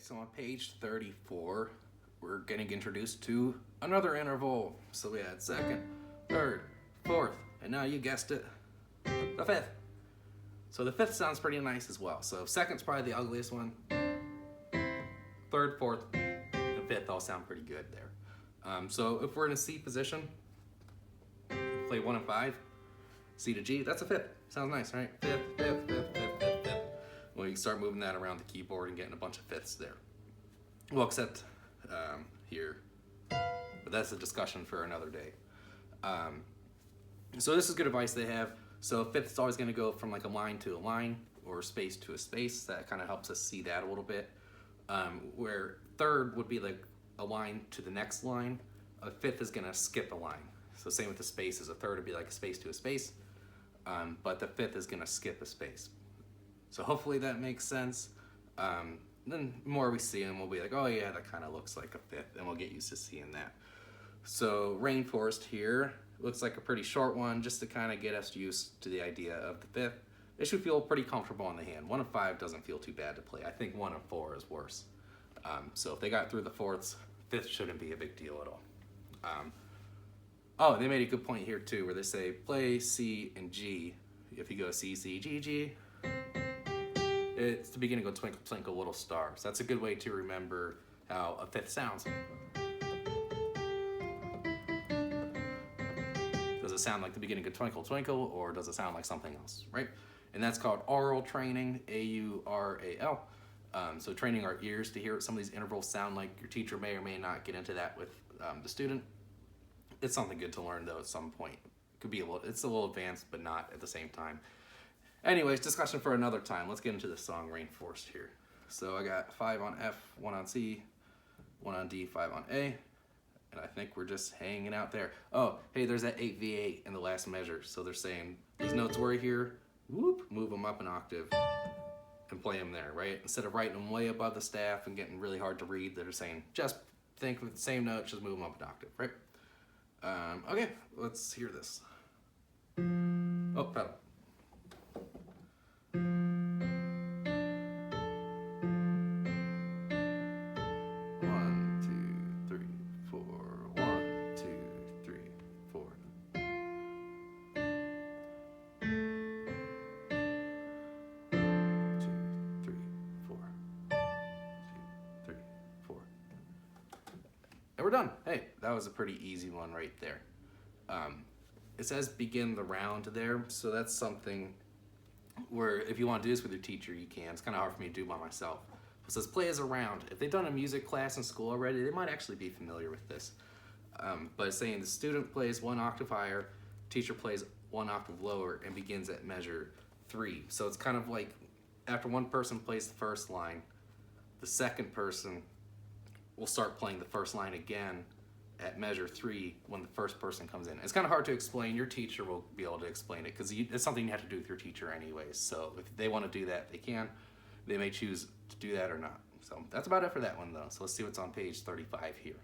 So on page 34, we're getting introduced to another interval. So we had second, third, fourth, and now you guessed it, the fifth. So the fifth sounds pretty nice as well. So second's probably the ugliest one. Third, fourth, and fifth all sound pretty good there. So if we're in a C position, play 1 and 5, C to G, that's a fifth. Sounds nice, right? Fifth, fifth, fifth, fifth, fifth, fifth. Well, you can start moving that around the keyboard and getting a bunch of fifths there. Well, except here, but that's a discussion for another day. So this is good advice they have. So fifth is always going to go from like a line to a line or space to a space. That kind of helps us see that a little bit. Where third would be like a line to the next line. A fifth is going to skip a line. So same with the spaces. A third would be like a space to a space, but the fifth is going to skip a space. So hopefully that makes sense. Then the more we see them, we'll be like, oh yeah, that kind of looks like a fifth, and we'll get used to seeing that. So Rainforest here looks like a pretty short one, just to kind of get us used to the idea of the fifth. It should feel pretty comfortable in the hand. 1 and 5 doesn't feel too bad to play. I think 1 and 4 is worse. So if they got through the fourths, fifth shouldn't be a big deal at all. Oh, they made a good point here too, where they say play C and G. If you go C, C, G, G, it's the beginning of Twinkle Twinkle Little Star. So that's a good way to remember how a fifth sounds. Does it sound like the beginning of Twinkle Twinkle, or does it sound like something else, right? And that's called aural training, A-U-R-A-L. So training our ears to hear what some of these intervals sound like. Your teacher may or may not get into that with the student. It's something good to learn though at some point. Could be it's a little advanced, but not at the same time. Anyways, discussion for another time. Let's get into the song Rainforest here. So I got 5 on F, 1 on C, 1 on D, 5 on A, and I think we're just hanging out there. Oh, hey, there's that 8V8 in the last measure. So they're saying these notes were here, whoop, move them up an octave and play them there, right? Instead of writing them way above the staff and getting really hard to read, they're saying just think with the same notes, just move them up an octave, right? Okay, let's hear this. Oh, pedal. And we're done. Hey, that was a pretty easy one right there. It says begin the round there, so that's something where if you want to do this with your teacher, you can. It's kind of hard for me to do by myself. It says play as a round. If they've done a music class in school already, they might actually be familiar with this. But it's saying the student plays 1 octave higher, teacher plays 1 octave lower, and begins at measure 3. So it's kind of like after one person plays the first line, the second person will start playing the first line again at measure 3 when the first person comes in. It's kind of hard to explain. Your teacher will be able to explain it because it's something you have to do with your teacher anyways. So if they want to do that, they can. They may choose to do that or not. So that's about it for that one though. So let's see what's on page 35 here.